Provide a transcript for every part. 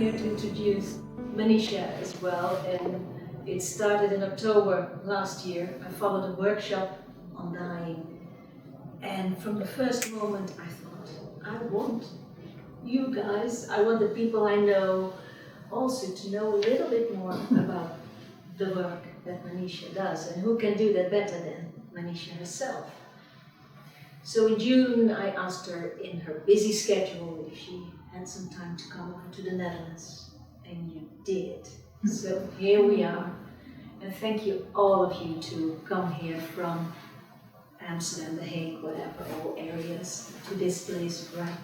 here to introduce Maneesha as well, and it started in October last year. I followed a workshop on dying, and from the first moment I thought, I want you guys, I want the people I know also to know a little bit more about the work that Maneesha does, and who can do that better than Maneesha herself. So in June I asked her in her busy schedule if she had some time to come over to the Netherlands, and you did. So here we are, and thank you all of you to come here from Amsterdam, The Hague, whatever, all areas, to this place right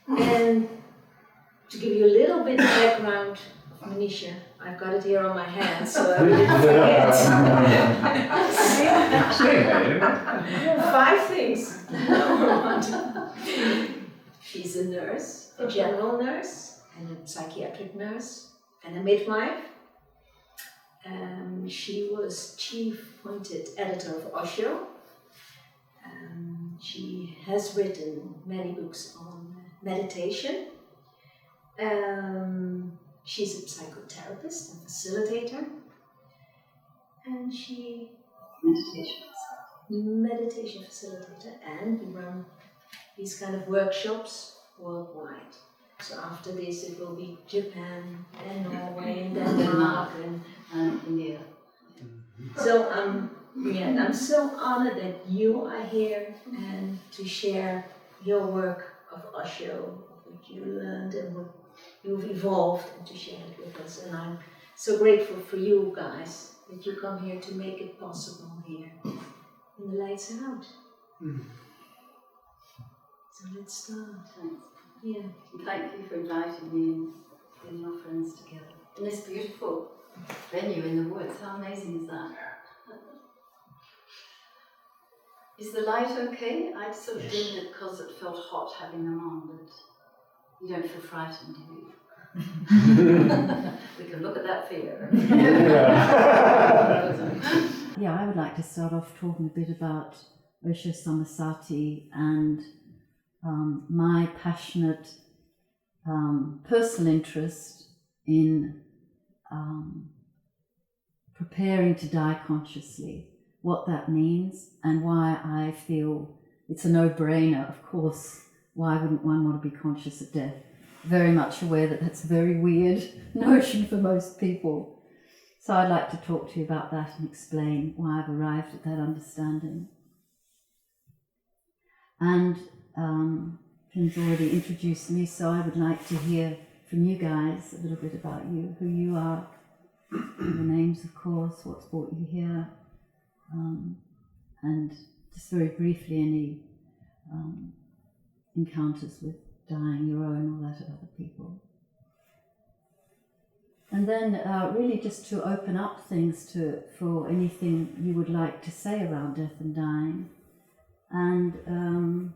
now. And to give you a little bit of background of Maneesha, I've got it here on my hand, so I didn't forget. 5 things. Number 1. She's a nurse, a general nurse, and a psychiatric nurse, and a midwife. She was chief appointed editor of Osho. She has written many books on meditation. She's a psychotherapist and facilitator. And she meditation facilitator, and we run these kind of workshops worldwide. So after this it will be Japan and Norway and Denmark and India. So I'm so honored that you are here and to share your work of Osho, what you learned and what you've evolved, and to share it with us. And I'm so grateful for you guys that you come here to make it possible here. And the lights are out. So let's start. Thanks. Yeah. Thank you for inviting me and getting your friends together in this beautiful venue in the woods. How amazing is that? Is the light okay? I sort of dimmed it because it felt hot having them on, but you don't feel frightened, do you? We can look at that fear. Yeah, I would like to start off talking a bit about Osho Samosati and my passionate personal interest in preparing to die consciously, what that means, and why I feel it's a no-brainer. Of course, why wouldn't one want to be conscious of death? Very much aware that that's a very weird notion for most people. So I'd like to talk to you about that and explain why I've arrived at that understanding. And Tim's already introduced me, so I would like to hear from you guys a little bit about you, who you are, your names, of course, what's brought you here, and just very briefly any encounters with dying, your own or that of other people. And then really just to open up things for anything you would like to say around death and dying, and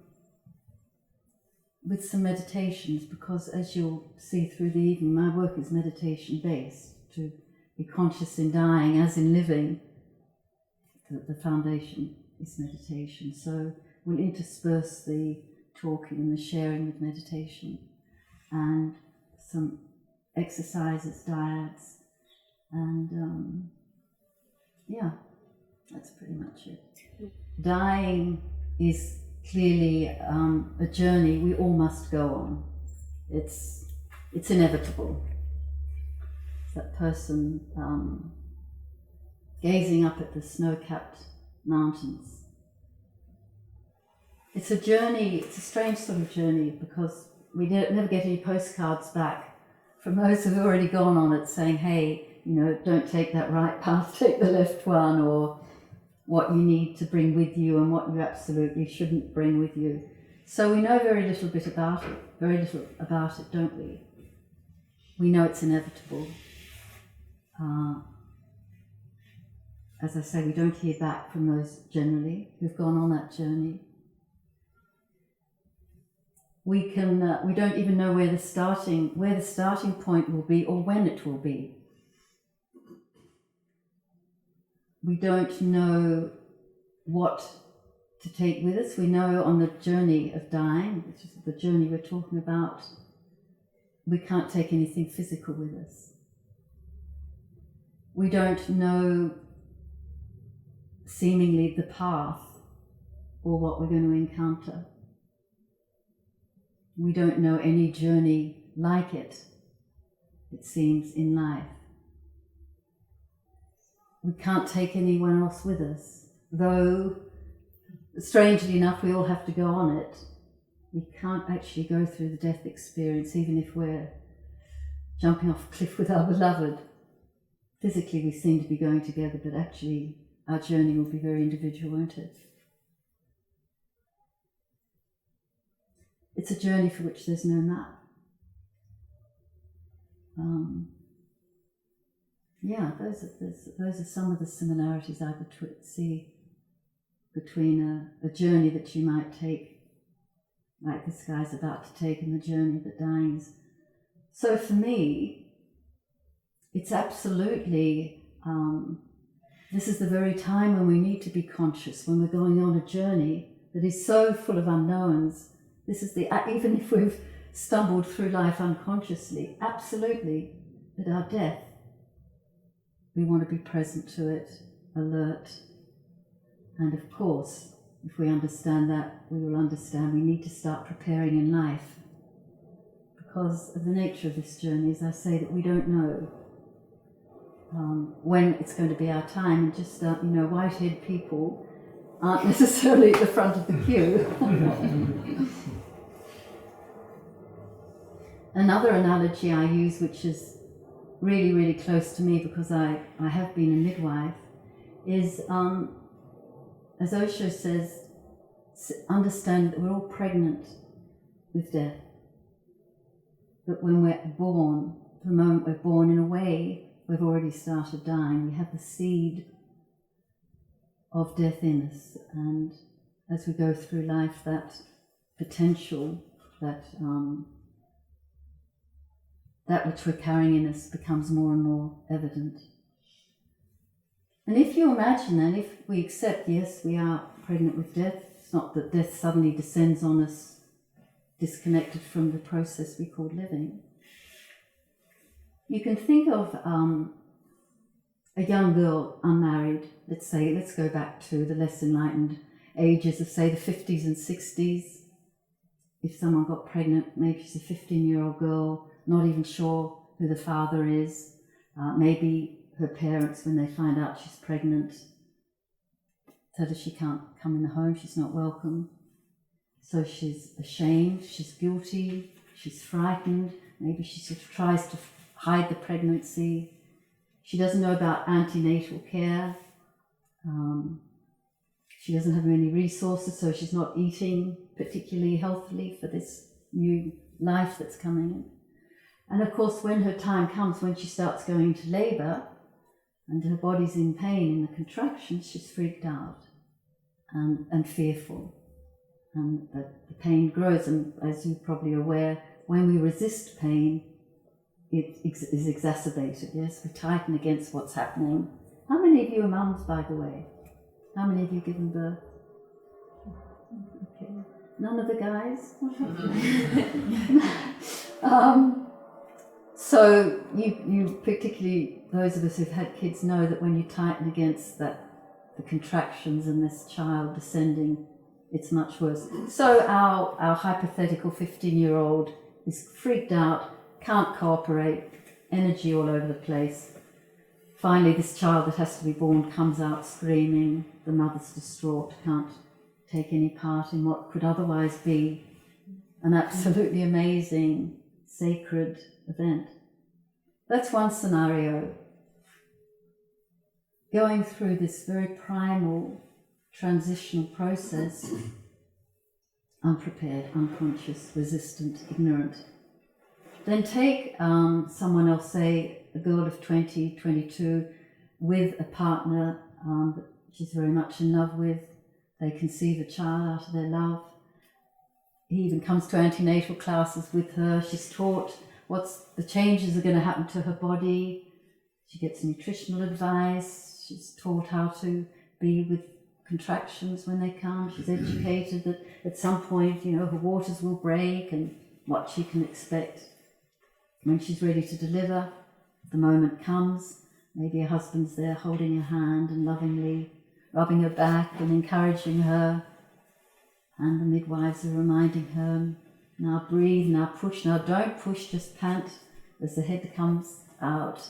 with some meditations, because as you'll see through the evening, my work is meditation based. To be conscious in dying as in living, the foundation is meditation. So we'll intersperse the talking and the sharing with meditation, and some exercises, dyads, and yeah, that's pretty much it. Dying is clearly a journey we all must go on. It's inevitable. It's that person gazing up at the snow-capped mountains. It's a journey, it's a strange sort of journey, because we never get any postcards back from those who've already gone on it saying, hey, don't take that right path, take the left one, or what you need to bring with you and what you absolutely shouldn't bring with you. So we know very little about it, don't we? We know it's inevitable. As I say, we don't hear back from those generally who've gone on that journey. We don't even know where the starting point will be or when it will be. We don't know what to take with us. We know on the journey of dying, which is the journey we're talking about, we can't take anything physical with us. We don't know seemingly the path or what we're going to encounter. We don't know any journey like it seems, in life. We can't take anyone else with us, though, strangely enough, we all have to go on it. We can't actually go through the death experience, even if we're jumping off a cliff with our beloved. Physically, we seem to be going together, but actually, our journey will be very individual, won't it? It's a journey for which there's no map. Those are some of the similarities I see between a journey that you might take, like this guy's about to take, and the journey that dying is. So for me, it's absolutely, this is the very time when we need to be conscious, when we're going on a journey that is so full of unknowns. This is even if we've stumbled through life unconsciously, absolutely, at our death, we want to be present to it, alert. And of course, if we understand that, we will understand we need to start preparing in life. Because of the nature of this journey, as I say, that we don't know when it's going to be our time, and just, white-haired people aren't necessarily at the front of the queue. Another analogy I use, which is really, really close to me because I have been a midwife, is, as Osho says, understand that we're all pregnant with death. That when we're born, the moment we're born, in a way, we've already started dying. We have the seed of death in us, and as we go through life, that potential, that which we're carrying in us becomes more and more evident. And if you imagine then, if we accept, yes, we are pregnant with death, it's not that death suddenly descends on us, disconnected from the process we call living. You can think of a young girl, unmarried, let's go back to the less enlightened ages of, say, the 50s and 60s. If someone got pregnant, maybe she's a 15-year-old girl, not even sure who the father is. Maybe her parents, when they find out she's pregnant, tell her she can't come in the home, she's not welcome. So she's ashamed, she's guilty, she's frightened. Maybe she sort of tries to hide the pregnancy. She doesn't know about antenatal care. She doesn't have many resources, so she's not eating particularly healthily for this new life that's coming in. And of course, when her time comes, when she starts going to labour and her body's in pain in the contractions, she's freaked out and fearful. And the pain grows, and as you're probably aware, when we resist pain, it is exacerbated, yes? We tighten against what's happening. How many of you are mums, by the way? How many of you given birth? Okay. None of the guys? So you particularly, those of us who've had kids, know that when you tighten against the contractions and this child descending, it's much worse. So our hypothetical 15-year-old is freaked out, can't cooperate, energy all over the place. Finally, this child that has to be born comes out screaming, the mother's distraught, can't take any part in what could otherwise be an absolutely amazing, sacred event. That's one scenario. Going through this very primal transitional process, unprepared, unconscious, resistant, ignorant. Then take someone else, say a girl of 20, 22, with a partner that she's very much in love with. They conceive a child out of their love. He even comes to antenatal classes with her. She's taught what's the changes are going to happen to her body. She gets nutritional advice. She's taught how to be with contractions when they come. She's educated that at some point, her waters will break and what she can expect. when she's ready to deliver, the moment comes, maybe her husband's there holding her hand and lovingly rubbing her back and encouraging her, and the midwives are reminding her, now breathe, now push, now don't push, just pant as the head comes out.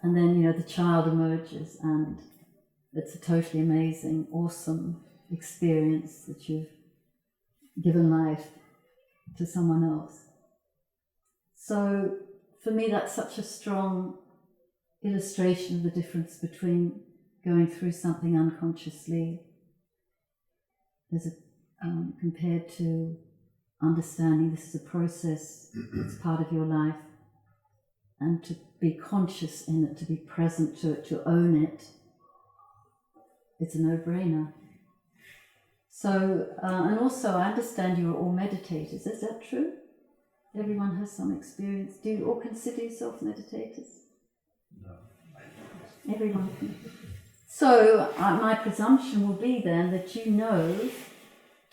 And then, the child emerges, and it's a totally amazing, awesome experience that you've given life to someone else. So for me, that's such a strong illustration of the difference between going through something unconsciously compared to understanding this is a process, it's part of your life, and to be conscious in it, to be present to it, to own it. It's a no-brainer. So, and also I understand you're all meditators. Is that true? Everyone has some experience. Do you all consider yourself meditators? No. Everyone can. So my presumption will be then that you know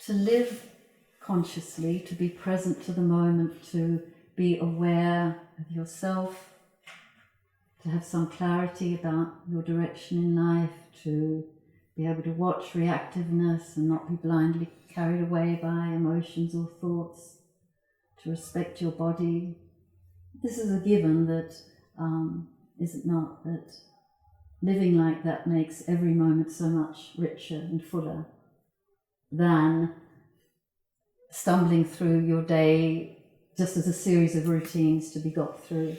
to live consciously, to be present to the moment, to be aware of yourself, to have some clarity about your direction in life, to be able to watch reactiveness and not be blindly carried away by emotions or thoughts, to respect your body. This is a given that, is it not, that living like that makes every moment so much richer and fuller than stumbling through your day just as a series of routines to be got through,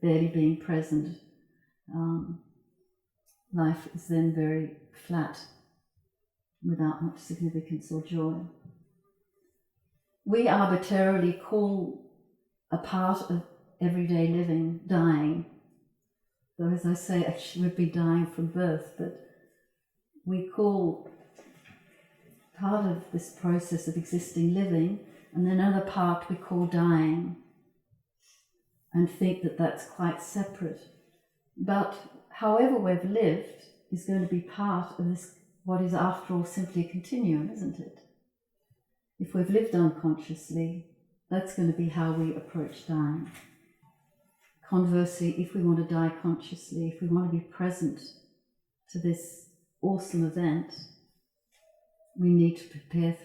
barely being present. Life is then very flat, without much significance or joy. We arbitrarily call a part of everyday living dying, though as I say, actually we'd be dying from birth, but we call part of this process of existing living, and then another part we call dying, and think that that's quite separate. But however we've lived is going to be part of this, what is after all simply a continuum, isn't it? If we've lived unconsciously, that's going to be how we approach dying. Conversely, if we want to die consciously, if we want to be present to this awesome event, we need to prepare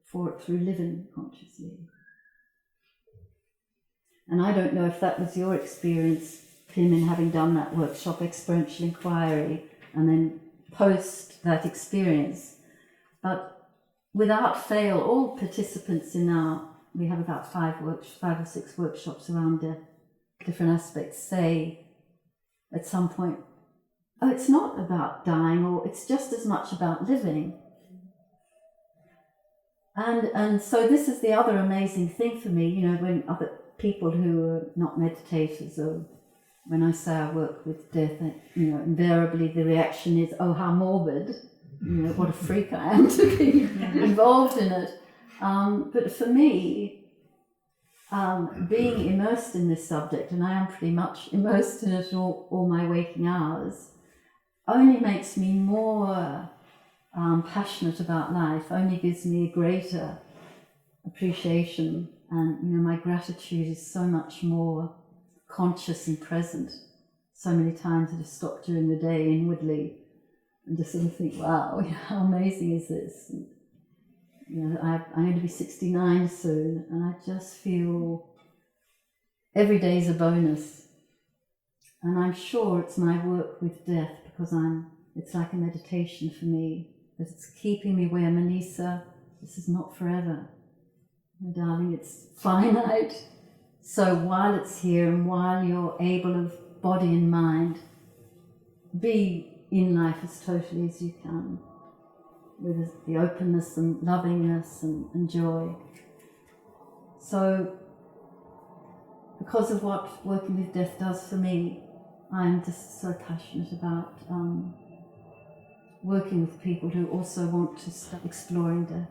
for it through living consciously. And I don't know if that was your experience, Pim, in having done that workshop, experiential inquiry, and then post that experience. But without fail, all participants we have about 5 or 6 workshops around different aspects, say at some point, oh, it's not about dying, or it's just as much about living. And so this is the other amazing thing for me, when other people who are not meditators, or when I say I work with death, invariably the reaction is, oh, how morbid, what a freak I am to be involved in it. But for me, being immersed in this subject, and I am pretty much immersed in it all my waking hours, only makes me more passionate about life, only gives me a greater appreciation, and my gratitude is so much more conscious and present. So many times I just stop during the day inwardly and just sort of think, wow, how amazing is this? And, I'm going to be 69 soon, and I just feel every day is a bonus. And I'm sure it's my work with death, because it's like a meditation for me, that it's keeping me aware, Maneesha, this is not forever. Darling, it's finite. So while it's here, and while you're able of body and mind, be in life as totally as you can, with the openness and lovingness and joy. So because of what working with death does for me, I'm just so passionate about working with people who also want to start exploring death.